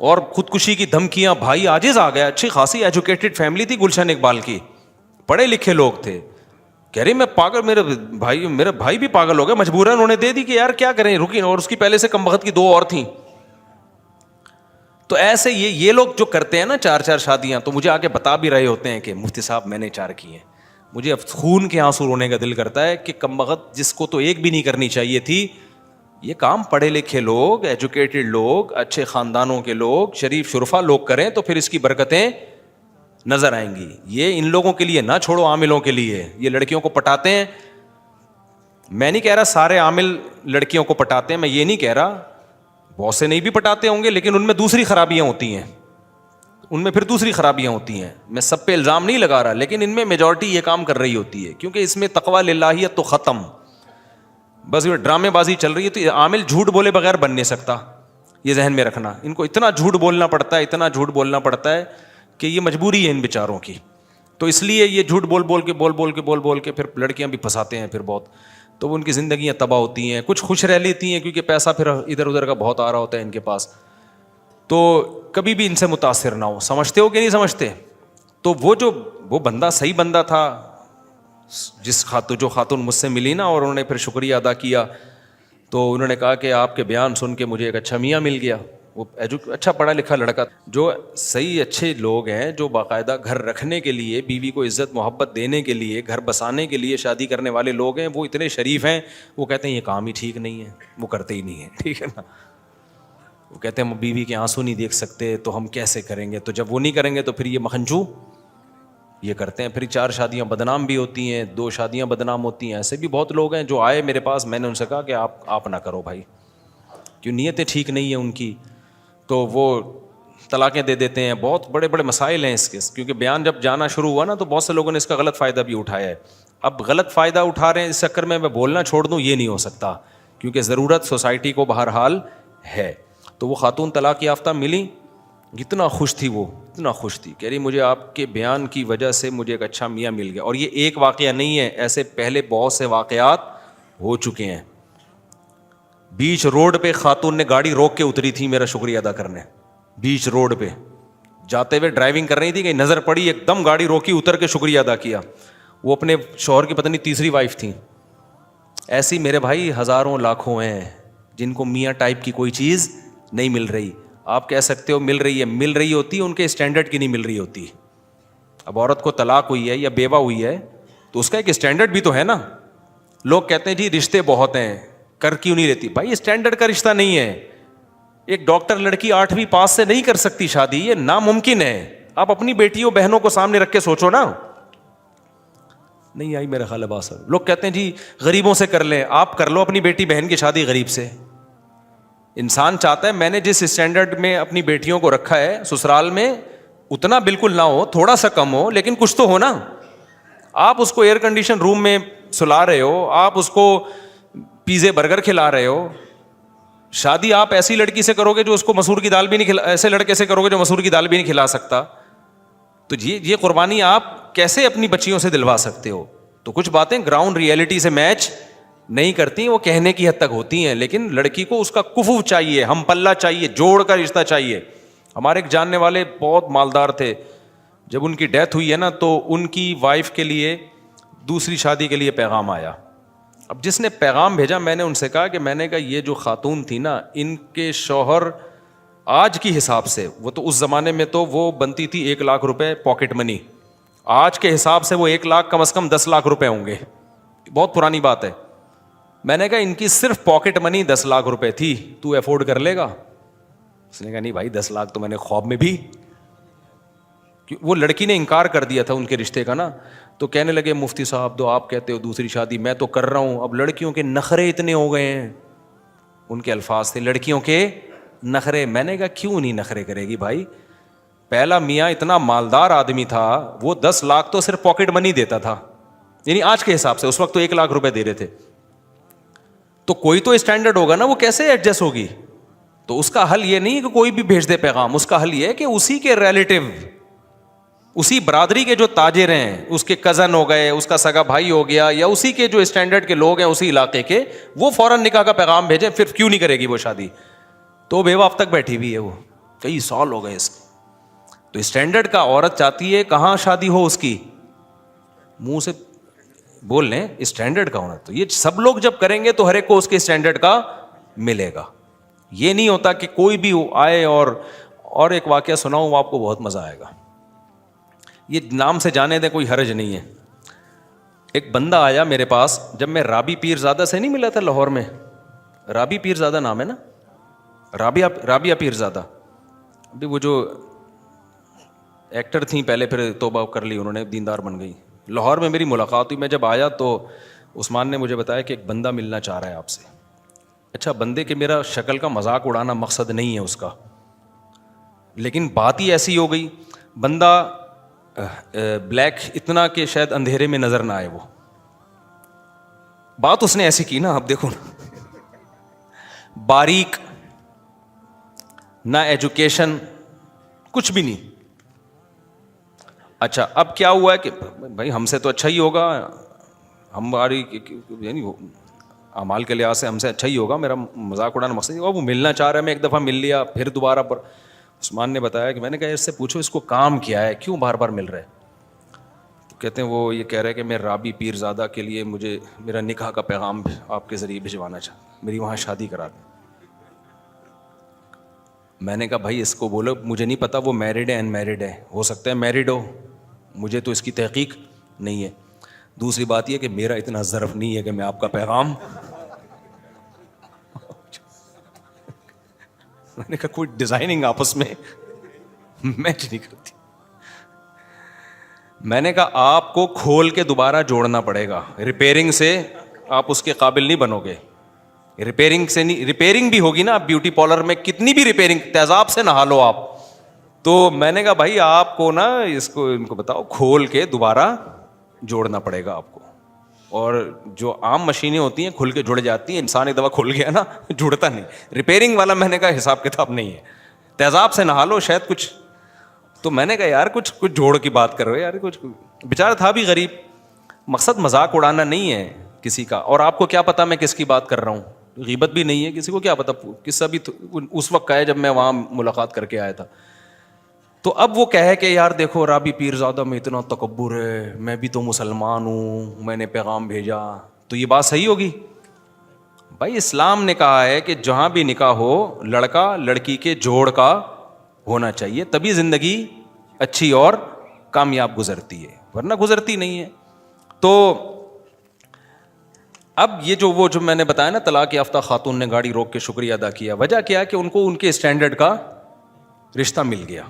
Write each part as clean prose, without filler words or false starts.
اور خودکشی کی دھمکیاں. بھائی عاجز آ گیا, اچھی خاصی ایجوکیٹڈ فیملی تھی گلشن اقبال کی, پڑھے لکھے لوگ تھے. کہہ رہے میں پاگل, میرا بھائی بھی پاگل ہو گیا, مجبوراً انہوں نے دے دی کہ یار کیا کریں, رکی. اور اس کی پہلے سے کم وقت کی 2 اور تھیں. تو ایسے یہ لوگ جو کرتے ہیں نا 4 شادیاں, تو مجھے آگے بتا بھی رہے ہوتے ہیں کہ مفتی صاحب میں نے 4 کی ہیں. مجھے اب خون کے آنسو رونے کا دل کرتا ہے کہ کم وقت جس کو تو ایک بھی نہیں کرنی چاہیے تھی, یہ کام پڑھے لکھے لوگ, ایجوکیٹڈ لوگ, اچھے خاندانوں کے لوگ, شریف شرفا لوگ کریں تو پھر اس کی برکتیں نظر آئیں گی. یہ ان لوگوں کے لیے نہ چھوڑو, عاملوں کے لیے. یہ لڑکیوں کو پٹاتے ہیں, میں نہیں کہہ رہا سارے عامل لڑکیوں کو پٹاتے ہیں, میں یہ نہیں کہہ رہا, بہت سے نہیں بھی پٹاتے ہوں گے, لیکن ان میں دوسری خرابیاں ہوتی ہیں, ان میں پھر دوسری خرابیاں ہوتی ہیں. میں سب پہ الزام نہیں لگا رہا, لیکن ان میں میجورٹی یہ کام کر رہی ہوتی ہے, کیونکہ اس میں تقویٰ للہیت تو ختم, بس یہ ڈرامے بازی چل رہی ہے. تو عامل جھوٹ بولے بغیر بن نہیں سکتا, یہ ذہن میں رکھنا. ان کو اتنا جھوٹ بولنا پڑتا ہے, اتنا جھوٹ بولنا پڑتا ہے کہ یہ مجبوری ہے ان بیچاروں کی. تو اس لیے یہ جھوٹ بول کے پھر لڑکیاں بھی پھنساتے ہیں پھر بہت, تو وہ ان کی زندگیاں تباہ ہوتی ہیں. کچھ خوش رہ لیتی ہیں کیونکہ پیسہ پھر ادھر ادھر کا بہت آ رہا ہوتا ہے ان کے پاس. تو کبھی بھی ان سے متاثر نہ ہو. سمجھتے ہو کہ نہیں سمجھتے؟ تو وہ بندہ صحیح بندہ تھا, جو خاتون مجھ سے ملی نا, اور انہوں نے پھر شکریہ ادا کیا. تو انہوں نے کہا کہ آپ کے بیان سن کے مجھے ایک اچھا میاں مل گیا. وہ اچھا پڑھا لکھا لڑکا, جو صحیح اچھے لوگ ہیں, جو باقاعدہ گھر رکھنے کے لیے, بیوی کو عزت محبت دینے کے لیے, گھر بسانے کے لیے شادی کرنے والے لوگ ہیں, وہ اتنے شریف ہیں. وہ کہتے ہیں یہ کام ہی ٹھیک نہیں ہے, وہ کرتے ہی نہیں ہیں, ٹھیک ہے نا. وہ کہتے ہیں ہم بیوی کے آنسو نہیں دیکھ سکتے, تو ہم کیسے کریں گے. تو جب وہ نہیں کریں گے تو پھر یہ مکھنچو یہ کرتے ہیں. پھر 4 شادیاں بدنام بھی ہوتی ہیں, 2 شادیاں بدنام ہوتی ہیں. ایسے بھی بہت لوگ ہیں جو آئے میرے پاس, میں نے ان سے کہا کہ آپ نہ کرو بھائی, کیوں نیتیں ٹھیک نہیں ہیں ان کی. تو وہ طلاقیں دے دیتے ہیں. بہت بڑے بڑے مسائل ہیں اس کے, کیونکہ بیان جب جانا شروع ہوا نا تو بہت سے لوگوں نے اس کا غلط فائدہ بھی اٹھایا ہے. اب غلط فائدہ اٹھا رہے ہیں, اس چکر میں بولنا چھوڑ دوں, یہ نہیں ہو سکتا, کیونکہ ضرورت سوسائٹی کو بہرحال ہے. تو وہ خاتون طلاق یافتہ ملی, اتنا خوش تھی, وہ اتنا خوش تھی, کہہ رہی مجھے آپ کے بیان کی وجہ سے مجھے ایک اچھا میاں مل گیا. اور یہ ایک واقعہ نہیں ہے, ایسے پہلے بہت سے واقعات ہو چکے ہیں. بیچ روڈ پہ خاتون نے گاڑی روک کے اتری تھی میرا شکریہ ادا کرنے. بیچ روڈ پہ جاتے ہوئے ڈرائیونگ کر رہی تھی, کہ نظر پڑی, ایک دم گاڑی روکی, اتر کے شکریہ ادا کیا. وہ اپنے شوہر کی پتہ نہیں تیسری وائف تھیں. ایسی میرے بھائی ہزاروں لاکھوں ہیں جن کو میاں ٹائپ کی کوئی چیز نہیں مل رہی. آپ کہہ سکتے ہو مل رہی ہوتی, ان کے اسٹینڈرڈ کی نہیں مل رہی ہوتی. اب عورت کو طلاق ہوئی ہے یا بیوہ ہوئی ہے تو اس کا ایک اسٹینڈرڈ بھی تو ہے نا. لوگ کہتے ہیں جی رشتے بہت ہیں, کر کیوں نہیں رہتی. بھائی اسٹینڈرڈ کا رشتہ نہیں ہے. ایک ڈاکٹر لڑکی 8ویں پاس سے نہیں کر سکتی شادی, یہ ناممکن ہے. آپ اپنی بیٹیوں بہنوں کو سامنے رکھ کے سوچو نا. نہیں آئی میرا خیال ہے بات. لوگ کہتے ہیں جی غریبوں سے کر لیں, آپ کر لو اپنی بیٹی بہن کی شادی غریب سے. انسان چاہتا ہے میں نے جس اسٹینڈرڈ میں اپنی بیٹیوں کو رکھا ہے سسرال میں, اتنا بالکل نہ ہو, تھوڑا سا کم ہو, لیکن کچھ تو ہو نا. آپ اس کو ایئر کنڈیشن روم میں سلا رہے ہو, آپ اس کو پیزے برگر کھلا رہے ہو. شادی آپ ایسی لڑکی سے کرو گے جو اس کو مسور کی دال بھی نہیں کھلا, ایسے لڑکے سے کرو گے جو مسور کی دال بھی نہیں کھلا سکتا. تو یہ قربانی آپ کیسے اپنی بچیوں سے دلوا سکتے ہو. تو کچھ باتیں گراؤنڈ ریئلٹی سے میچ نہیں کرتی, وہ کہنے کی حد تک ہوتی ہیں. لیکن لڑکی کو اس کا کفو چاہیے, ہم پلہ چاہیے, جوڑ کا رشتہ چاہیے. ہمارے ایک جاننے والے بہت مالدار تھے, جب ان کی ڈیتھ ہوئی ہے نا تو ان کی وائف کے لیے دوسری شادی کے لیے پیغام آیا. اب جس نے پیغام بھیجا, میں نے ان سے کہا کہ میں نے کہا یہ جو خاتون تھی نا, ان کے شوہر آج کی حساب سے, وہ تو اس زمانے میں تو وہ بنتی تھی 1 لاکھ روپے پاکٹ منی, آج کے حساب سے وہ 1 لاکھ کم از کم 10 لاکھ روپے ہوں گے. بہت پرانی بات ہے. میں نے کہا ان کی صرف پاکٹ منی 10 لاکھ روپے تھی, تو افورڈ کر لے گا؟ اس نے کہا نہیں بھائی 10 لاکھ تو میں نے خواب میں بھی. وہ لڑکی نے انکار کر دیا تھا ان کے رشتے کا نا. تو کہنے لگے مفتی صاحب تو آپ کہتے ہو دوسری شادی, میں تو کر رہا ہوں. اب لڑکیوں کے نخرے اتنے ہو گئے ہیں, ان کے الفاظ تھے لڑکیوں کے نخرے. میں نے کہا کیوں نہیں نخرے کرے گی بھائی, پہلا میاں اتنا مالدار آدمی تھا, وہ 10 لاکھ تو صرف پاکٹ منی دیتا تھا, یعنی آج کے حساب سے, اس وقت تو 1 لاکھ روپے دے رہے تھے. تو کوئی تو اسٹینڈرڈ ہوگا نا, وہ کیسے ایڈجسٹ ہوگی. تو اس کا حل یہ نہیں کہ کوئی بھی بھیج دے پیغام, اس کا حل یہ ہے کہ اسی کے ریلیٹو, اسی برادری کے جو تاجر ہیں, اس کے کزن ہو گئے, اس کا سگا بھائی ہو گیا, یا اسی کے جو اسٹینڈرڈ کے لوگ ہیں اسی علاقے کے, وہ فوراً نکاح کا پیغام بھیجیں. پھر کیوں نہیں کرے گی وہ شادی؟ تو بیوہ اب تک بیٹھی ہوئی ہے وہ. کئی سال ہو گئے اس کے. تو اسٹینڈرڈ کا عورت چاہتی ہے کہاں شادی ہو اس کی, منہ سے بول لیں اسٹینڈرڈ کا ہونا. تو یہ سب لوگ جب کریں گے تو ہر ایک کو اس کے اسٹینڈرڈ کا ملے گا. یہ نہیں ہوتا کہ کوئی بھی آئے. اور ایک واقعہ سناؤں, وہ آپ کو بہت مزہ آئے گا. یہ نام سے جانے دیں, کوئی حرج نہیں ہے. ایک بندہ آیا میرے پاس جب میں رابی پیر زادہ سے نہیں ملا تھا لاہور میں. رابی پیر زادہ نام ہے نا, رابعہ پیر زادہ. ابھی وہ جو ایکٹر تھیں پہلے, پھر توبہ کر لی انہوں نے, دیندار بن گئی. لاہور میں میری ملاقات ہوئی. میں جب آیا تو عثمان نے مجھے بتایا کہ ایک بندہ ملنا چاہ رہا ہے آپ سے. اچھا, بندے کے میرا شکل کا مذاق اڑانا مقصد نہیں ہے اس کا, لیکن بات ہی ایسی ہو گئی. بندہ بلیک اتنا کہ شاید اندھیرے میں نظر نہ آئے. وہ بات اس نے ایسی کی نا, اب دیکھو نا, باریک, نہ ایجوکیشن, کچھ بھی نہیں. اچھا, اب کیا ہوا ہے کہ بھائی ہم سے تو اچھا ہی ہوگا, ہماری یعنی اعمال کے لحاظ سے ہم سے اچھا ہی ہوگا, میرا مذاق اڑانا مقصد. وہ ملنا چاہ رہا ہے, میں ایک دفعہ مل لیا, پھر دوبارہ پر. عثمان نے بتایا کہ میں نے کہا اس سے پوچھو اس کو کام کیا ہے, کیوں بار بار مل رہے. تو کہتے ہیں وہ یہ کہہ رہے کہ میں رابی پیر زادہ کے لیے مجھے میرا نکاح کا پیغام آپ کے ذریعے بھجوانا چاہتا, میری وہاں شادی کرا دیں. میں نے کہا بھائی اس کو بولو مجھے نہیں پتا وہ میرڈ ہے ان میرڈ ہے, ہو سکتا ہے میرڈ ہو, مجھے تو اس کی تحقیق نہیں ہے. دوسری بات یہ کہ میرا اتنا ظرف نہیں ہے کہ میں آپ کا پیغام. میں نے کہا کوئی ڈیزائننگ آپس میں میچ نہیں کرتی. میں نے کہا آپ کو کھول کے دوبارہ جوڑنا پڑے گا, ریپیئرنگ سے آپ اس کے قابل نہیں بنو گے. ریپیئرنگ سے نہیں, ریپیئرنگ بھی ہوگی نا, بیوٹی پارلر میں کتنی بھی ریپیئرنگ, تیزاب سے نہا لو آپ. تو میں نے کہا بھائی آپ کو نا اس کو ان کو بتاؤ کھول کے دوبارہ جوڑنا پڑے گا آپ کو. اور جو عام مشینیں ہوتی ہیں کھل کے جڑ جاتی ہیں, انسان ایک دفعہ کھل گیا نا جڑتا نہیں. ریپیئرنگ والا میں نے کہا حساب کتاب نہیں ہے, تیزاب سے نہا لو شاید کچھ. تو میں نے کہا یار کچھ جوڑ کی بات کر رہے ہو یار, کچھ بیچارہ تھا بھی غریب. مقصد مذاق اڑانا نہیں ہے کسی کا. اور آپ کو کیا پتا میں کس کی بات کر رہا ہوں, غیبت بھی نہیں ہے, کسی کو کیا پتا. قصہ بھی اس وقت کا ہے جب میں وہاں ملاقات کر کے آیا تھا. تو اب وہ کہے کہ یار دیکھو رابی پیر زادہ میں اتنا تکبر ہے, میں بھی تو مسلمان ہوں, میں نے پیغام بھیجا. تو یہ بات صحیح ہوگی؟ بھائی اسلام نے کہا ہے کہ جہاں بھی نکاح ہو لڑکا لڑکی کے جوڑ کا ہونا چاہیے, تبھی زندگی اچھی اور کامیاب گزرتی ہے, ورنہ گزرتی نہیں ہے. تو اب یہ جو میں نے بتایا نا طلاق یافتہ خاتون نے گاڑی روک کے شکریہ ادا کیا, وجہ کیا ہے کہ ان کو ان کے اسٹینڈرڈ کا رشتہ مل گیا,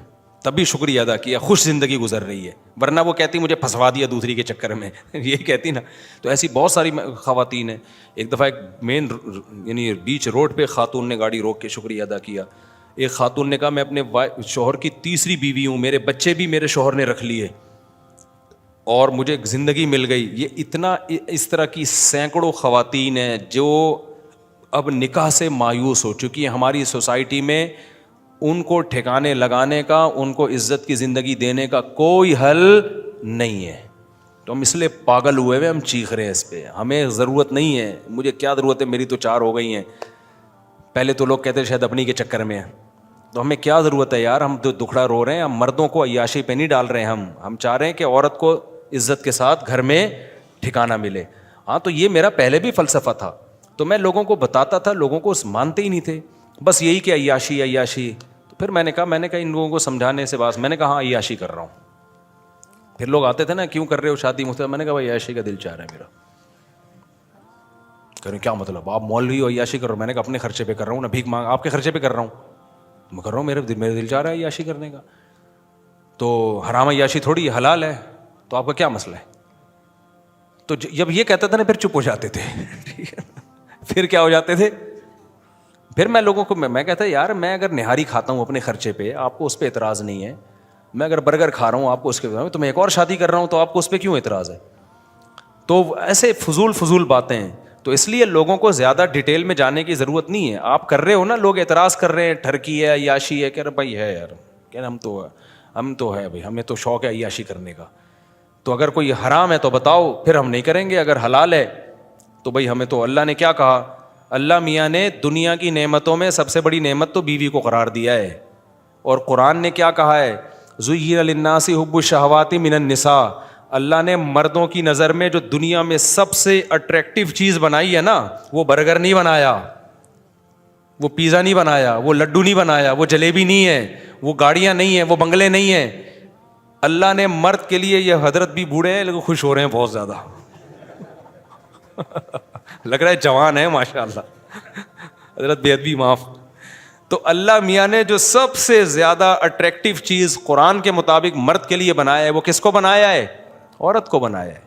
تبھی شکریہ ادا کیا, خوش زندگی گزر رہی ہے. ورنہ وہ کہتی مجھے پھنسوا دیا دوسری کے چکر میں, یہ کہتی نا. تو ایسی بہت ساری خواتین ہیں. ایک دفعہ ایک مین یعنی بیچ روڈ پہ خاتون نے گاڑی روک کے شکریہ ادا کیا. ایک خاتون نے کہا میں اپنے شوہر کی تیسری بیوی ہوں, میرے بچے بھی میرے شوہر نے رکھ لیے اور مجھے زندگی مل گئی. یہ اتنا اس طرح کی سینکڑوں خواتین ہیں جو اب نکاح سے مایوس ہو چکی ہیں ہماری سوسائٹی میں. ان کو ٹھکانے لگانے کا, ان کو عزت کی زندگی دینے کا کوئی حل نہیں ہے. تو ہم اس لیے پاگل ہوئے ہوئے ہم چیخ رہے ہیں اس پہ. ہمیں ضرورت نہیں ہے, مجھے کیا ضرورت ہے, میری تو 4 ہو گئی ہیں. پہلے تو لوگ کہتے شاید اپنی کے چکر میں ہیں, تو ہمیں کیا ضرورت ہے یار, ہم تو دکھڑا رو رہے ہیں. ہم مردوں کو عیاشی پہ نہیں ڈال رہے, ہم چاہ رہے ہیں کہ عورت کو عزت کے ساتھ گھر میں ٹھکانہ ملے. ہاں تو یہ میرا پہلے بھی فلسفہ تھا, تو میں لوگوں کو بتاتا تھا, لوگوں کو مانتے ہی نہیں تھے, بس یہی کہ عیاشی عیاشی. تو پھر میں نے کہا ان لوگوں کو سمجھانے سے بات, میں نے کہا ہاں عیاشی کر رہا ہوں. پھر لوگ آتے تھے نا کیوں کر رہے ہو شادی مجھ سے, میں نے کہا بھائی عیاشی کا دل چاہ رہا ہے میرا. کہہ رہے کیا مطلب, آپ مولوی ہو عیاشی کر رہے ہو. میں نے کہا اپنے خرچے پہ کر رہا ہوں نا, بھیک مانگ آپ کے خرچے پہ کر رہا ہوں, میں کر رہا ہوں, میرے دل چاہ رہا ہے عیاشی کرنے کا. تو حرام عیاشی تھوڑی حلال ہے, تو آپ کا کیا مسئلہ ہے. تو جب یہ کہتا تھا نا پھر چپ ہو جاتے تھے. پھر کیا ہو جاتے تھے, پھر میں لوگوں کو میں کہتا یار میں اگر نہاری کھاتا ہوں اپنے خرچے پہ, آپ کو اس پہ اعتراض نہیں ہے. میں اگر برگر کھا رہا ہوں آپ کو اس کے, تو میں ایک اور شادی کر رہا ہوں تو آپ کو اس پہ کیوں اعتراض ہے. تو ایسے فضول باتیں ہیں. تو اس لیے لوگوں کو زیادہ ڈیٹیل میں جانے کی ضرورت نہیں ہے. آپ کر رہے ہو نا, لوگ اعتراض کر رہے ہیں ٹھرکی ہے عیاشی ہے, کہہ رہے بھائی ہے یار, کہہ رہے ہم تو ہے بھائی, ہمیں تو شوق ہے عیاشی کرنے کا. تو اگر کوئی حرام ہے تو بتاؤ, پھر ہم نہیں کریں گے. اگر حلال ہے تو بھائی ہمیں تو اللہ نے کیا کہا, اللہ میاں نے دنیا کی نعمتوں میں سب سے بڑی نعمت تو بیوی کو قرار دیا ہے. اور قرآن نے کیا کہا ہے؟ زُيِّنَ لِلنَّاسِ حُبُّ الشَّهَوَاتِ مِنَ النِّسَاءِ. اللہ نے مردوں کی نظر میں جو دنیا میں سب سے اٹریکٹیو چیز بنائی ہے نا، وہ برگر نہیں بنایا، وہ پیزا نہیں بنایا، وہ لڈو نہیں بنایا، وہ جلیبی نہیں ہے، وہ گاڑیاں نہیں ہیں، وہ بنگلے نہیں ہیں. اللہ نے مرد کے لیے، یہ حضرت بھی بوڑھے ہیں لیکن خوش ہو رہے ہیں بہت زیادہ لگ رہا ہے جوان ہے ماشاء اللہ. حضرت بے ادبی معاف. تو اللہ میاں نے جو سب سے زیادہ اٹریکٹیو چیز قرآن کے مطابق مرد کے لیے بنایا ہے، وہ کس کو بنایا ہے؟ عورت کو بنایا ہے.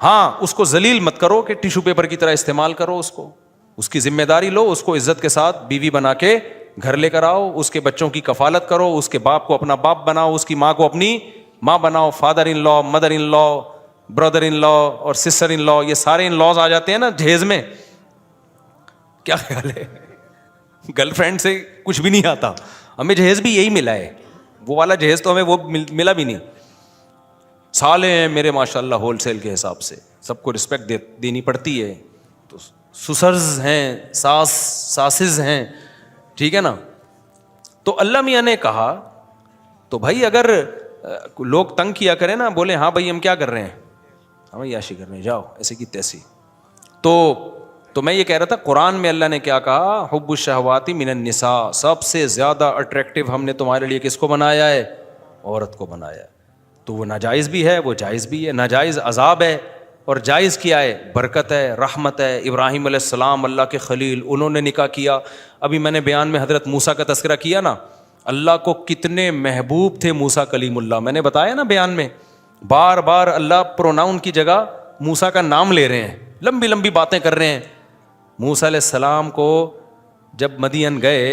ہاں اس کو ذلیل مت کرو کہ ٹیشو پیپر کی طرح استعمال کرو اس کو، اس کی ذمہ داری لو، اس کو عزت کے ساتھ بیوی بنا کے گھر لے کر آؤ، اس کے بچوں کی کفالت کرو، اس کے باپ کو اپنا باپ بناؤ، اس کی ماں کو اپنی ماں بناؤ. فادر ان لا، مدر ان لا، برادر ان لا اور سسٹر ان لا، یہ سارے ان لاز آ جاتے ہیں نا جہیز میں. کیا خیال ہے؟ گرل فرینڈ سے کچھ بھی نہیں آتا. ہمیں جہیز بھی یہی ملا ہے، وہ والا جہیز تو ہمیں وہ ملا بھی نہیں. سالے ہیں میرے ماشاء اللہ ہول سیل کے حساب سے، سب کو رسپیکٹ دینی پڑتی ہے. تو سسرز ہیں، ساسز ہیں، ٹھیک ہے نا. تو اللہ میاں نے کہا تو بھائی اگر لوگ تنگ کیا کریں نا، بولے ہاں بھائی ہم کیا کر رہے ہیں، ہم یاشی کر رہے ہیں، جاؤ ایسے کی تیسی. تو میں یہ کہہ رہا تھا قرآن میں اللہ نے کیا کہا؟ حب الشہوات من النساء. سب سے زیادہ اٹریکٹیو ہم نے تمہارے لیے کس کو بنایا ہے؟ عورت کو بنایا ہے. تو وہ ناجائز بھی ہے، وہ جائز بھی ہے. ناجائز عذاب ہے اور جائز کیا ہے؟ برکت ہے، رحمت ہے. ابراہیم علیہ السلام اللہ کے خلیل، انہوں نے نکاح کیا. ابھی میں نے بیان میں حضرت موسیٰ کا تذکرہ کیا نا، اللہ کو کتنے محبوب تھے موسیٰ کلیم اللہ. میں نے بتایا نا بیان میں، بار بار اللہ پروناؤن کی جگہ موسیٰ کا نام لے رہے ہیں، لمبی لمبی باتیں کر رہے ہیں. موسیٰ علیہ السلام کو جب مدین گئے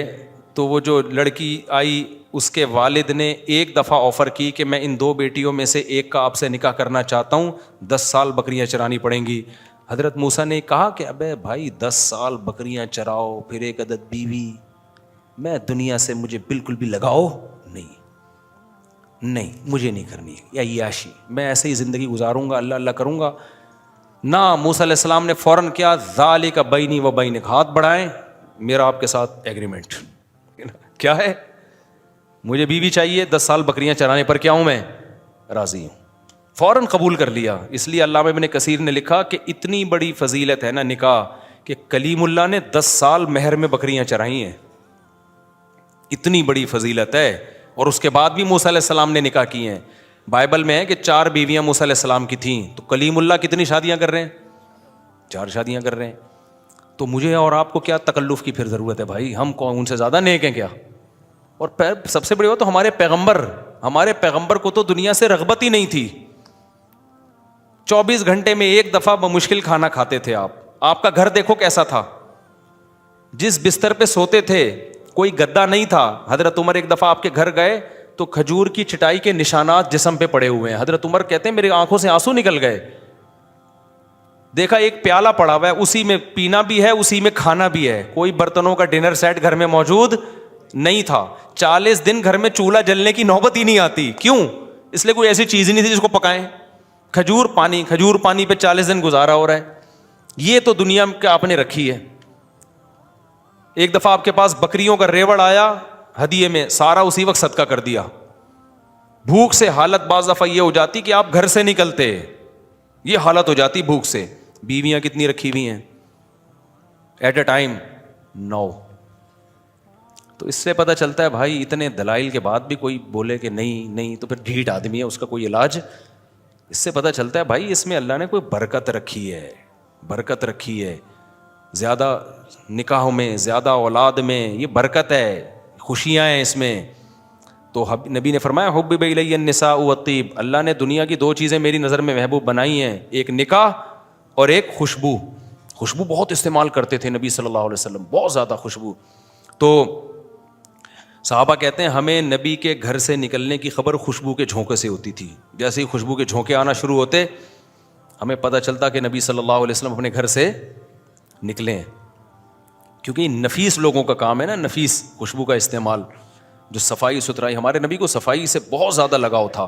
تو وہ جو لڑکی آئی، اس کے والد نے ایک دفعہ آفر کی کہ میں ان 2 بیٹیوں میں سے ایک کا آپ سے نکاح کرنا چاہتا ہوں، 10 سال بکریاں چرانی پڑیں گی. حضرت موسیٰ نے کہا کہ ابے بھائی 10 سال بکریاں چراؤ پھر ایک عدد بیوی، میں دنیا سے مجھے بالکل بھی لگاؤ نہیں، مجھے نہیں کرنی ہے یا عیاشی، میں ایسے ہی زندگی گزاروں گا، اللہ اللہ کروں گا. نہ موسیٰ علیہ السلام نے فوراً کیا، ذالک بینی و بینک، ہاتھ بڑھائیں، میرا آپ کے ساتھ ایگریمنٹ کیا ہے؟ مجھے بیوی چاہیے، 10 سال بکریاں چرانے پر کیا ہوں میں راضی ہوں. فوراً قبول کر لیا. اس لیے علامہ ابن کثیر نے لکھا کہ اتنی بڑی فضیلت ہے نا نکاح کہ کلیم اللہ نے 10 سال مہر میں بکریاں چرائی ہیں. اتنی بڑی فضیلت ہے. اور اس کے بعد بھی موسیٰ علیہ السلام نے نکاح کیے ہیں. بائبل میں ہے کہ 4 بیویاں موسیٰ علیہ السلام کی تھیں، تو کلیم اللہ کتنی شادیاں کر رہے ہیں؟ 4 شادیاں کر رہے ہیں. تو مجھے اور آپ کو کیا تکلف کی پھر ضرورت ہے بھائی؟ ہم کون ان سے زیادہ نیک ہیں کیا؟ اور سب سے بڑی بات تو ہمارے پیغمبر کو تو دنیا سے رغبت ہی نہیں تھی. 24 گھنٹے میں ایک دفعہ بمشکل کھانا کھاتے تھے آپ. آپ کا گھر دیکھو کیسا تھا، جس بستر پہ سوتے تھے کوئی گدا نہیں تھا. حضرت عمر ایک دفعہ آپ کے گھر گئے تو کھجور کی چٹائی کے نشانات جسم پہ پڑے ہوئے ہیں. حضرت عمر کہتے ہیں میری آنکھوں سے آنسو نکل گئے. دیکھا ایک پیالہ پڑا ہوا ہے، اسی میں پینا بھی ہے، اسی میں کھانا بھی ہے. کوئی برتنوں کا ڈنر سیٹ گھر میں موجود نہیں تھا. 40 دن گھر میں چولہا جلنے کی نوبت ہی نہیں آتی. کیوں؟ اس لیے کوئی ایسی چیز ہی نہیں تھی جس کو پکائیں. کھجور پانی پہ 40 دن گزارا ہو رہا ہے. یہ تو دنیا میں آپ نے رکھی ہے. ایک دفعہ آپ کے پاس بکریوں کا ریوڑ آیا ہدیے میں، سارا اسی وقت صدقہ کر دیا. بھوک سے حالت بعض دفعہ یہ ہو جاتی کہ آپ گھر سے نکلتے، یہ حالت ہو جاتی بھوک سے. بیویاں کتنی رکھی ہوئی ہیں ایٹ اے ٹائم؟ 9. تو اس سے پتہ چلتا ہے بھائی اتنے دلائل کے بعد بھی کوئی بولے کہ نہیں تو پھر ڈھیٹ آدمی ہے، اس کا کوئی علاج. اس سے پتہ چلتا ہے بھائی اس میں اللہ نے کوئی برکت رکھی ہے. زیادہ نکاحوں میں، زیادہ اولاد میں یہ برکت ہے، خوشیاں ہیں اس میں. تو نبی نے فرمایا حبب الی النساء والطیب، اللہ نے دنیا کی 2 چیزیں میری نظر میں محبوب بنائی ہیں، ایک نکاح اور ایک خوشبو. خوشبو بہت استعمال کرتے تھے نبی صلی اللہ علیہ وسلم، بہت زیادہ خوشبو. تو صحابہ کہتے ہیں ہمیں نبی کے گھر سے نکلنے کی خبر خوشبو کے جھونکے سے ہوتی تھی. جیسے ہی خوشبو کے جھونکے آنا شروع ہوتے ہمیں پتہ چلتا کہ نبی صلی اللہ علیہ وسلم اپنے گھر سے نکلے ہیں. کیونکہ نفیس لوگوں کا کام ہے نا، نفیس خوشبو کا استعمال، جو صفائی ستھرائی. ہمارے نبی کو صفائی سے بہت زیادہ لگاؤ تھا.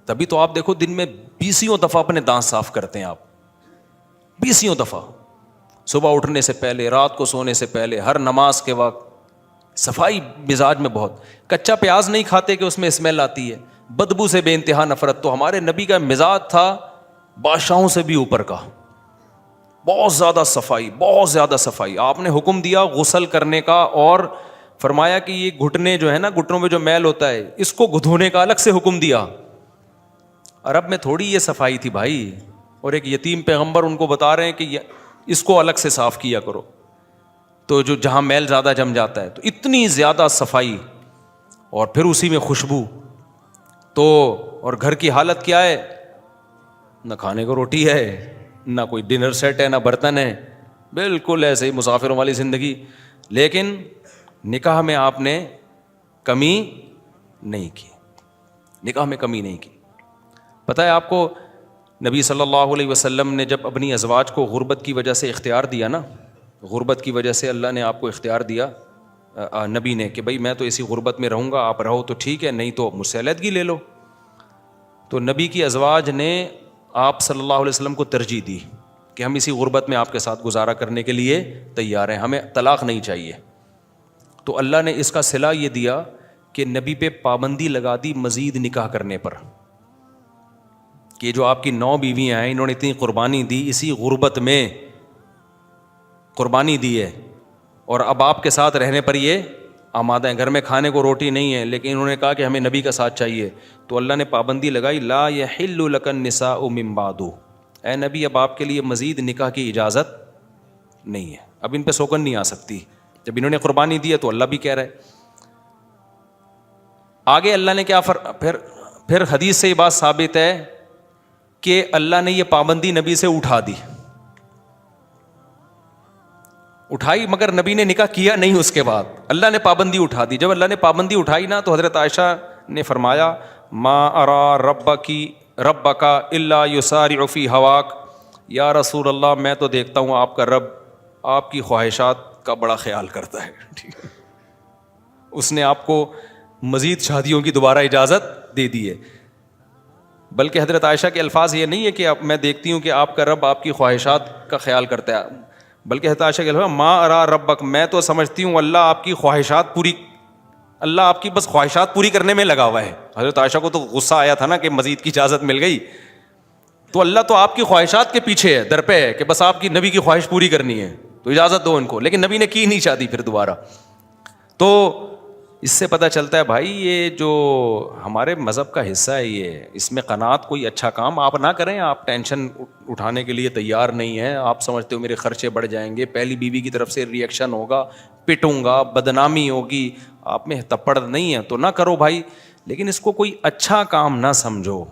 تبھی تو آپ دیکھو دن میں 20 دفعہ اپنے دانت صاف کرتے ہیں آپ، 20 دفعہ، صبح اٹھنے سے پہلے، رات کو سونے سے پہلے، ہر نماز کے وقت. صفائی مزاج میں بہت. کچا پیاز نہیں کھاتے کہ اس میں اسمیل آتی ہے, بدبو سے بے انتہا نفرت. تو ہمارے نبی کا مزاج تھا بادشاہوں سے بھی اوپر کا, بہت زیادہ صفائی, بہت زیادہ صفائی. آپ نے حکم دیا غسل کرنے کا, اور فرمایا کہ یہ گھٹنے جو ہے نا, گھٹنوں میں جو میل ہوتا ہے اس کو دھونے کا الگ سے حکم دیا. عرب میں تھوڑی یہ صفائی تھی بھائی, اور ایک یتیم پیغمبر ان کو بتا رہے ہیں کہ اس کو الگ سے صاف کیا کرو, تو جو جہاں میل زیادہ جم جاتا ہے. تو اتنی زیادہ صفائی, اور پھر اسی میں خوشبو. تو اور گھر کی حالت کیا ہے, نہ کھانے کو روٹی ہے, نہ کوئی ڈنر سیٹ ہے, نہ برتن ہے, بالکل ایسے ہی مسافروں والی زندگی. لیکن نکاح میں آپ نے کمی نہیں کی, نکاح میں کمی نہیں کی. پتہ ہے آپ کو نبی صلی اللہ علیہ وسلم نے جب اپنی ازواج کو غربت کی وجہ سے اختیار دیا نا, غربت کی وجہ سے اللہ نے آپ کو اختیار دیا نبی نے کہ بھائی میں تو اسی غربت میں رہوں گا, آپ رہو تو ٹھیک ہے, نہیں تو مجھ سے علیحدگی لے لو. تو نبی کی ازواج نے آپ صلی اللہ علیہ وسلم کو ترجیح دی کہ ہم اسی غربت میں آپ کے ساتھ گزارا کرنے کے لیے تیار ہیں, ہمیں طلاق نہیں چاہیے. تو اللہ نے اس کا صلہ یہ دیا کہ نبی پہ پابندی لگا دی مزید نکاح کرنے پر, کہ جو آپ کی 9 بیویاں ہیں انہوں نے اتنی قربانی دی, اسی غربت میں قربانی دی ہے, اور اب آپ کے ساتھ رہنے پر یہ آمادہ ہیں. گھر میں کھانے کو روٹی نہیں ہے, لیکن انہوں نے کہا کہ ہمیں نبی کا ساتھ چاہیے. تو اللہ نے پابندی لگائی, لا یحل لک النساء من بعد, اے نبی اب آپ کے لیے مزید نکاح کی اجازت نہیں ہے, اب ان پہ سوگن نہیں آ سکتی. جب انہوں نے قربانی دی ہے تو اللہ بھی کہہ رہا ہے. آگے اللہ نے کیا پھر حدیث سے یہ بات ثابت ہے کہ اللہ نے یہ پابندی نبی سے اٹھا دی, اٹھائی, مگر نبی نے نکاح کیا نہیں. اس کے بعد اللہ نے پابندی اٹھا دی. جب اللہ نے پابندی اٹھائی نا, تو حضرت عائشہ نے فرمایا ما ارا ربک الا یسارع فی ہواک, یا رسول اللہ میں تو دیکھتا ہوں آپ کا رب آپ کی خواہشات کا بڑا خیال کرتا ہے. اس نے آپ کو مزید شادیوں کی دوبارہ اجازت دے دی ہے. بلکہ حضرت عائشہ کے الفاظ یہ نہیں ہے کہ میں دیکھتی ہوں کہ آپ کا رب آپ کی خواہشات کا خیال کرتا ہے, بلکہ حضرت عائشہ کے الفاظ ما ارا ربک, میں تو سمجھتی ہوں اللہ آپ کی خواہشات پوری, اللہ آپ کی بس خواہشات پوری کرنے میں لگا ہوا ہے. حضرت عائشہ کو تو غصہ آیا تھا نا کہ مزید کی اجازت مل گئی, تو اللہ تو آپ کی خواہشات کے پیچھے ہے, در پہ ہے کہ بس آپ کی نبی کی خواہش پوری کرنی ہے تو اجازت دو ان کو. لیکن نبی نے کی نہیں شادی پھر دوبارہ. تو اس سے پتہ چلتا ہے بھائی یہ جو ہمارے مذہب کا حصہ ہے یہ, اس میں قناعت کوئی اچھا کام آپ نہ کریں. آپ ٹینشن اٹھانے کے لیے تیار نہیں ہیں, آپ سمجھتے ہو میرے خرچے بڑھ جائیں گے, پہلی بیوی کی طرف سے ریئیکشن ہوگا, پٹوں گا, بدنامی ہوگی, آپ میں تپڑ نہیں ہے تو نہ کرو بھائی. لیکن اس کو کوئی اچھا کام نہ سمجھو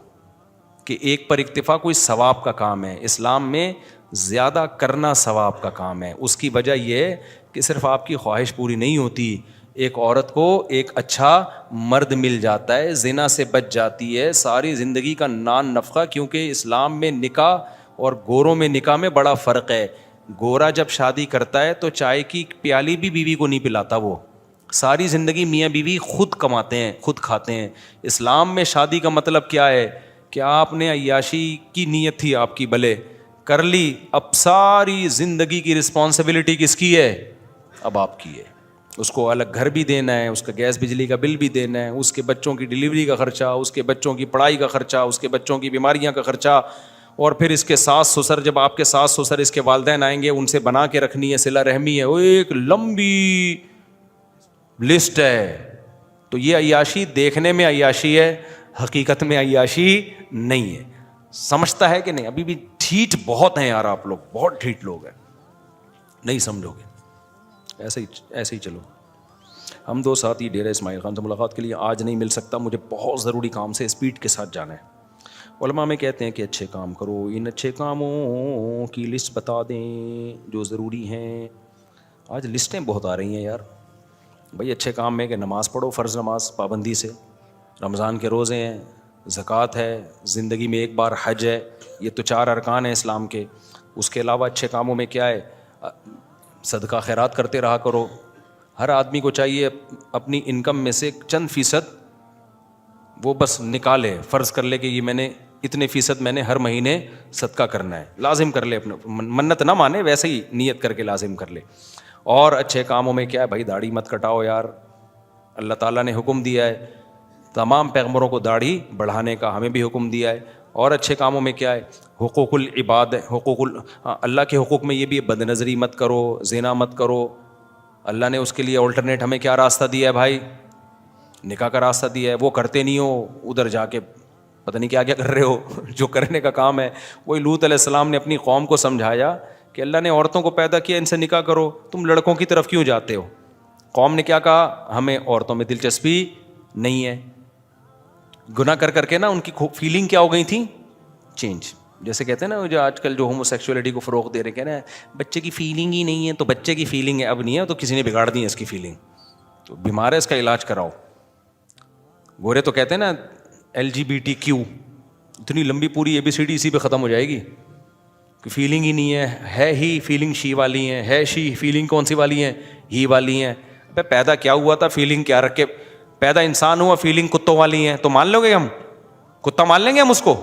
کہ ایک پر اکتفا کوئی ثواب کا کام ہے. اسلام میں زیادہ کرنا ثواب کا کام ہے. اس کی وجہ یہ ہے کہ صرف آپ کی خواہش پوری نہیں ہوتی, ایک عورت کو ایک اچھا مرد مل جاتا ہے, زنا سے بچ جاتی ہے, ساری زندگی کا نان نفقہ. کیونکہ اسلام میں نکاح اور گوروں میں نکاح میں بڑا فرق ہے. گورا جب شادی کرتا ہے تو چائے کی پیالی بھی بیوی کو نہیں پلاتا, وہ ساری زندگی میاں بیوی خود کماتے ہیں خود کھاتے ہیں. اسلام میں شادی کا مطلب کیا ہے کہ آپ نے عیاشی کی نیت تھی آپ کی, بھلے کر لی, اب ساری زندگی کی رسپانسبلٹی کس کی ہے, اب آپ کی ہے. اس کو الگ گھر بھی دینا ہے, اس کا گیس بجلی کا بل بھی دینا ہے, اس کے بچوں کی ڈلیوری کا خرچہ, اس کے بچوں کی پڑھائی کا خرچہ, اس کے بچوں کی بیماریاں کا خرچہ, اور پھر اس کے ساس سسر, جب آپ کے ساس سسر اس کے والدین آئیں گے ان سے بنا کے رکھنی ہے, صلہ رحمی ہے, وہ ایک لمبی لسٹ ہے. تو یہ عیاشی دیکھنے میں عیاشی ہے, حقیقت میں عیاشی نہیں ہے. سمجھتا ہے کہ نہیں؟ ابھی بھی ڈھیٹ بہت ہیں یار, آپ لوگ بہت ڈھیٹ لوگ ہیں, نہیں سمجھو گے. ایسے ہی چلو. ہم دو ساتھی ڈیرہ اسماعیل خان سے ملاقات کے لیے آج نہیں مل سکتا, مجھے بہت ضروری کام سے اسپیڈ کے ساتھ جانا ہے. علماء میں کہتے ہیں کہ اچھے کام کرو, ان اچھے کاموں کی لسٹ بتا دیں جو ضروری ہیں. آج لسٹیں بہت آ رہی ہیں یار. بھائی اچھے کام میں کہ نماز پڑھو, فرض نماز پابندی سے, رمضان کے روزے ہیں, زکوٰۃ ہے, زندگی میں ایک بار حج ہے, یہ تو 4 ارکان ہیں اسلام کے. اس کے علاوہ اچھے کاموں میں کیا ہے, صدقہ خیرات کرتے رہا کرو. ہر آدمی کو چاہیے اپنی انکم میں سے چند فیصد وہ بس نکالے, فرض کر لے کہ یہ میں نے اتنے فیصد میں نے ہر مہینے صدقہ کرنا ہے, لازم کر لے. اپنا منت نہ مانے, ویسے ہی نیت کر کے لازم کر لے. اور اچھے کاموں میں کیا ہے بھائی؟ داڑھی مت کٹاؤ یار، اللہ تعالیٰ نے حکم دیا ہے، تمام پیغمبروں کو داڑھی بڑھانے کا، ہمیں بھی حکم دیا ہے۔ اور اچھے کاموں میں کیا ہے؟ حقوق العباد، اللہ کے حقوق میں یہ بھی ہے، بد نظری مت کرو، زنا مت کرو۔ اللہ نے اس کے لیے الٹرنیٹ ہمیں کیا راستہ دیا ہے بھائی؟ نکاح کا راستہ دیا ہے۔ وہ کرتے نہیں ہو، ادھر جا کے پتہ نہیں کیا کیا کر رہے ہو۔ جو کرنے کا کام ہے وہی لوط علیہ السلام نے اپنی قوم کو سمجھایا کہ اللہ نے عورتوں کو پیدا کیا، ان سے نکاح کرو، تم لڑکوں کی طرف کیوں جاتے ہو؟ قوم نے کیا کہا؟ ہمیں عورتوں میں دلچسپی نہیں ہے۔ گناہ کر کر کے نا ان کی فیلنگ کیا ہو گئی تھی؟ چینج۔ جیسے کہتے ہیں نا جو آج کل جو ہومو سیکسولیٹی کو فروغ دے رہے ہیں، کہہ رہے ہیں بچے کی فیلنگ ہی نہیں ہے، تو بچے کی فیلنگ ہے اب نہیں ہے، تو کسی نے بگاڑ دی ہے اس کی فیلنگ، تو بیمار ہے، اس کا علاج کراؤ۔ گورے تو کہتے ہیں نا LGBTQ، اتنی لمبی پوری ABCD اسی پہ ختم ہو جائے گی کہ فیلنگ ہی نہیں ہے ہی فیلنگ شی والی ہیں، ہے شی فیلنگ کون سی والی ہیں؟ ہی والی ہیں۔ ابے پیدا کیا ہوا تھا؟ فیلنگ کیا رکھ کے پیدا انسان ہوا، فیلنگ کتوں والی ہیں، تو مان لو گے ہم؟ کتا مان لیں گے ہم اس کو؟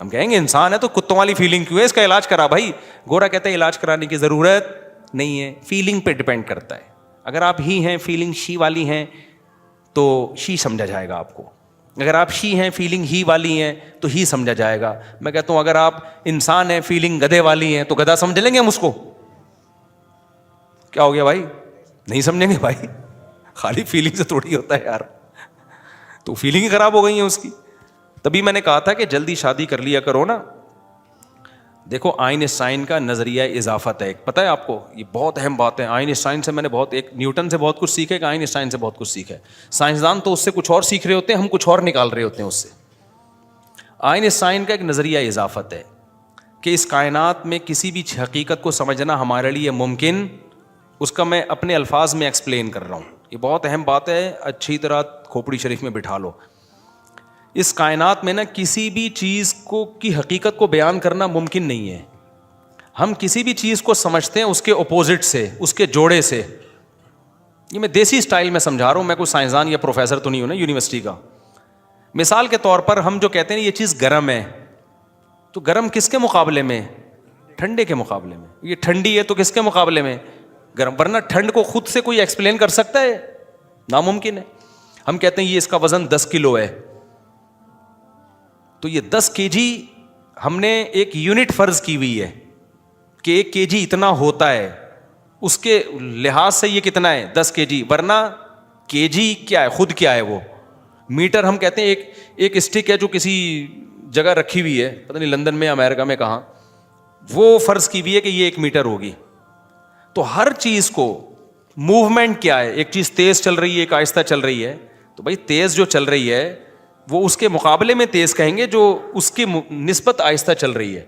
ہم کہیں گے انسان ہے تو کتوں والی فیلنگ کیوں ہے؟ اس کا علاج کرا بھائی۔ گورا کہتا ہے علاج کرانے کی ضرورت نہیں ہے، فیلنگ پہ ڈپینڈ کرتا ہے۔ اگر آپ ہی ہیں فیلنگ شی والی ہیں تو شی سمجھا جائے گا آپ کو، اگر آپ شی ہیں فیلنگ ہی والی ہیں تو ہی سمجھا جائے گا۔ میں کہتا ہوں اگر آپ انسان ہیں فیلنگ گدھے والی ہیں تو گدھا سمجھ لیں گے ہم اس کو؟ کیا ہو گیا بھائی؟ نہیں سمجھیں گے بھائی، خالی فیلنگ سے تھوڑی ہوتا ہے یار، تو فیلنگ ہی خراب ہو گئی ہیں اس کی۔ تبھی میں نے کہا تھا کہ جلدی شادی کر لیا کرو نا۔ دیکھو آئنسٹائن کا نظریہ اضافت ہے ایک، پتہ ہے آپ کو؟ یہ بہت اہم بات ہے۔ آئنسٹائن سے میں نے ایک نیوٹن سے بہت کچھ سیکھا ہے، کہ آئنسٹائن سے بہت کچھ سیکھا ہے۔ سائنسدان تو اس سے کچھ اور سیکھ رہے ہوتے ہیں، ہم کچھ اور نکال رہے ہوتے ہیں اس سے۔ آئنسٹائن کا ایک نظریہ اضافت ہے کہ اس کائنات میں کسی بھی حقیقت کو سمجھنا ہمارے لیے ممکن، اس کا میں اپنے الفاظ میں ایکسپلین کر رہا ہوں، یہ بہت اہم بات ہے، اچھی طرح کھوپڑی شریف میں بٹھا لو۔ اس کائنات میں نا کسی بھی چیز کو کی حقیقت کو بیان کرنا ممکن نہیں ہے۔ ہم کسی بھی چیز کو سمجھتے ہیں اس کے اپوزٹ سے، اس کے جوڑے سے۔ یہ میں دیسی سٹائل میں سمجھا رہا ہوں، میں کوئی سائنسدان یا پروفیسر تو نہیں ہوں نا یونیورسٹی کا۔ مثال کے طور پر ہم جو کہتے ہیں یہ چیز گرم ہے، تو گرم کس کے مقابلے میں؟ ٹھنڈے کے مقابلے میں۔ یہ ٹھنڈی ہے تو کس کے مقابلے میں؟ گرم۔ ورنہ ٹھنڈ کو خود سے کوئی ایکسپلین کر سکتا ہے؟ ناممکن ہے۔ ہم کہتے ہیں یہ اس کا وزن 10 کلو ہے، تو یہ 10 kg ہم نے ایک یونٹ فرض کی ہوئی ہے کہ 1 kg اتنا ہوتا ہے، اس کے لحاظ سے یہ کتنا ہے؟ 10 kg۔ ورنہ kg کیا ہے؟ خود کیا ہے وہ؟ میٹر۔ ہم کہتے ہیں ایک اسٹک ہے جو کسی جگہ رکھی ہوئی ہے، پتہ نہیں لندن میں امریکہ میں کہاں، وہ فرض کی ہوئی ہے کہ یہ 1 میٹر ہوگی۔ تو ہر چیز کو موومنٹ کیا ہے؟ ایک چیز تیز چل رہی ہے، ایک آہستہ چل رہی ہے، تو بھائی تیز جو چل رہی ہے وہ اس کے مقابلے میں تیز کہیں گے جو اس کی نسبت آہستہ چل رہی ہے۔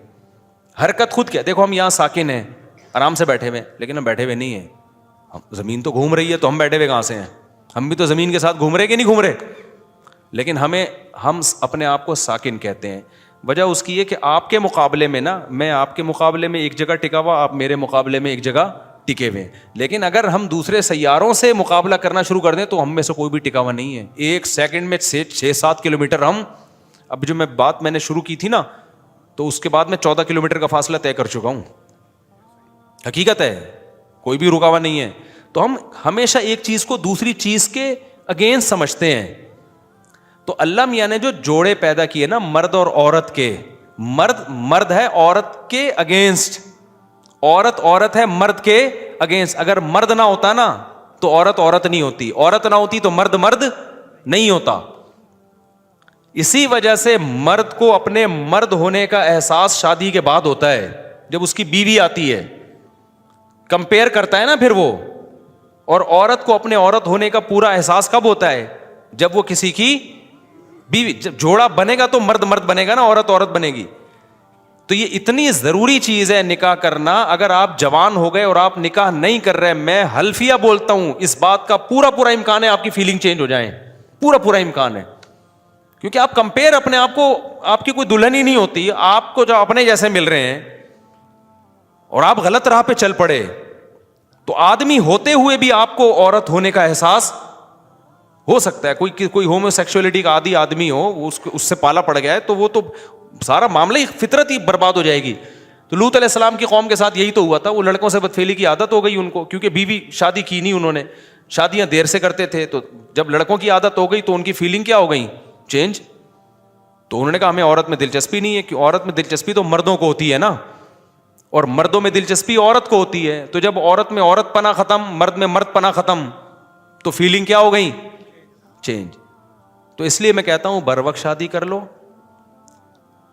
حرکت خود کیا؟ دیکھو ہم یہاں ساکن ہیں، آرام سے بیٹھے ہوئے، لیکن ہم بیٹھے ہوئے نہیں ہیں، زمین تو گھوم رہی ہے، تو ہم بیٹھے ہوئے کہاں سے ہیں؟ ہم بھی تو زمین کے ساتھ گھوم رہے کہ نہیں گھوم رہے؟ لیکن ہم اپنے آپ کو ساکن کہتے ہیں۔ وجہ اس کی ہے کہ آپ کے مقابلے میں نا، میں آپ کے مقابلے میں ایک جگہ ٹکا ہوا، آپ میرے مقابلے میں ایک جگہ ٹکے ہوئے ہیں۔ لیکن اگر ہم دوسرے سیاروں سے مقابلہ کرنا شروع کر دیں تو ہم میں سے کوئی بھی ٹکا ہوا نہیں ہے۔ 1 سیکنڈ میں 6-7 کلومیٹر ہم، اب جو بات میں نے شروع کی تھی نا، تو اس کے بعد میں 14 کلومیٹر کا فاصلہ طے کر چکا ہوں۔ حقیقت ہے، کوئی بھی رکا ہوا نہیں ہے۔ تو ہم ہمیشہ ایک چیز کو دوسری چیز کے اگینسٹ سمجھتے ہیں۔ تو اللہ میاں نے جو جوڑے پیدا کیے نا مرد اور عورت کے، مرد ہے عورت کے اگینسٹ، عورت ہے مرد کے اگینسٹ۔ اگر مرد نہ ہوتا نا تو عورت نہیں ہوتی، عورت نہ ہوتی تو مرد نہیں ہوتا۔ اسی وجہ سے مرد کو اپنے مرد ہونے کا احساس شادی کے بعد ہوتا ہے، جب اس کی بیوی آتی ہے، کمپیئر کرتا ہے نا پھر وہ۔ اور عورت کو اپنے عورت ہونے کا پورا احساس کب ہوتا ہے؟ جب وہ کسی کی بیوی، جب جوڑا بنے گا تو مرد بنے گا نا، عورت بنے گی۔ تو یہ اتنی ضروری چیز ہے نکاح کرنا۔ اگر آپ جوان ہو گئے اور آپ نکاح نہیں کر رہے، میں حلفیہ بولتا ہوں اس بات کا پورا امکان ہے آپ کی فیلنگ چینج ہو جائیں، پورا امکان ہے۔ کیونکہ آپ کمپیئر اپنے آپ کو، آپ کی کوئی دلہن ہی نہیں ہوتی، آپ کو جو اپنے جیسے مل رہے ہیں اور آپ غلط راہ پہ چل پڑے، تو آدمی ہوتے ہوئے بھی آپ کو عورت ہونے کا احساس ہو سکتا ہے۔ کوئی ہومو سیکسولیٹی کا عادی آدمی ہو، اس سے پالا پڑ گیا ہے، تو وہ تو سارا معاملہ ہی، فطرت ہی برباد ہو جائے گی۔ تو لوط علیہ السلام کی قوم کے ساتھ یہی تو ہوا تھا, وہ لڑکوں سے بدفعلی کی عادت ہو گئی ان کو, کیونکہ بیوی شادی کی نہیں انہوں نے, شادیاں دیر سے کرتے تھے, تو جب لڑکوں کی عادت ہو گئی تو ان کی فیلنگ کیا ہو گئی, چینج. تو انہوں نے کہا ہمیں عورت میں دلچسپی نہیں ہے, کہ عورت میں دلچسپی تو مردوں کو ہوتی ہے نا, اور مردوں میں دلچسپی عورت کو ہوتی ہے. تو جب عورت میں عورت پنا ختم, مرد میں مرد پنا ختم, تو فیلنگ کیا ہو گئی, چینج. تو اس لیے میں کہتا ہوں بر وقت شادی کر لو,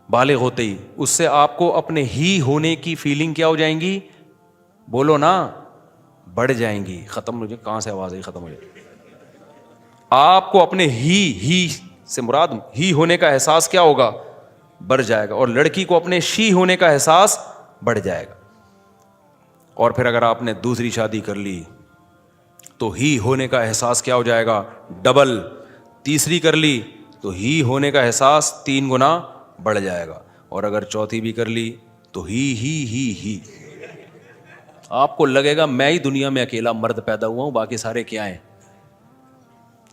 بالغ ہوتے ہی, اس سے آپ کو اپنے ہی ہونے کی فیلنگ کیا ہو جائیں گی, بولو نا, بڑھ جائیں گی. ختم ہو جائے, کہاں سے آواز آئی, ختم ہو جائے. آپ کو اپنے ہی سے مراد ہی ہونے کا احساس کیا ہوگا, بڑھ جائے گا, اور لڑکی کو اپنے شی ہونے کا احساس بڑھ جائے گا. اور پھر اگر آپ نے دوسری شادی کر لی تو ہی ہونے کا احساس کیا ہو جائے گا, ڈبل. تیسری کر لی تو ہی ہونے کا احساس 3 گنا بڑھ جائے گا, اور اگر چوتھی بھی کر لی تو ہی آپ کو لگے گا میں ہی دنیا میں اکیلا مرد پیدا ہوا ہوں, باقی سارے کیا ہیں,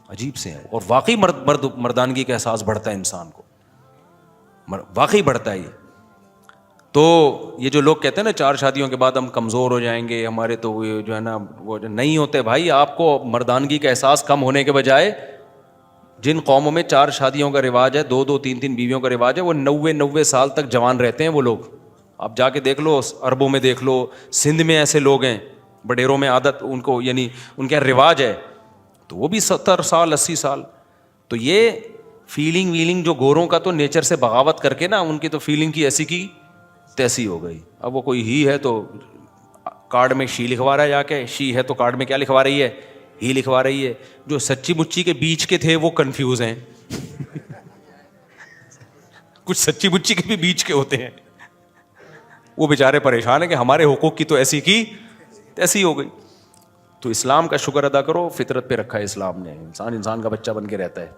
عجیب سے ہیں. اور واقعی مردانگی کا احساس بڑھتا ہے انسان کو, واقعی بڑھتا ہے. یہ تو یہ جو لوگ کہتے ہیں نا 4 شادیوں کے بعد ہم کمزور ہو جائیں گے, ہمارے تو جو ہے نا وہ نہیں ہوتے بھائی. آپ کو مردانگی کا احساس کم ہونے کے بجائے, جن قوموں میں 4 شادیوں کا رواج ہے, 2 3 بیویوں کا رواج ہے, وہ 90 سال تک جوان رہتے ہیں وہ لوگ. آپ جا کے دیکھ لو, عربوں میں دیکھ لو, سندھ میں ایسے لوگ ہیں, بڈیروں میں عادت ان کو, یعنی ان کا رواج ہے, تو وہ بھی 70 سال 80 سال. تو یہ فیلنگ ویلنگ جو گوروں کا تو نیچر سے بغاوت کر کے نا, ان کی تو فیلنگ کی ایسی کی تیسی ہو گئی. اب وہ کوئی ہی ہے تو کارڈ میں شی لکھوا رہا ہے, جا کے شی ہے تو کارڈ میں کیا لکھوا رہی ہے, ہی لکھوا رہی ہے. جو سچی مچی کے بیچ کے تھے وہ کنفیوز ہیں. کچھ سچی مچی کے بھی بیچ کے ہوتے ہیں, وہ بیچارے پریشان ہیں کہ ہمارے حقوق کی تو ایسی کی ایسی ہو گئی. تو اسلام کا شکر ادا کرو, فطرت پہ رکھا ہے اسلام نے, انسان کا بچہ بن کے رہتا ہے.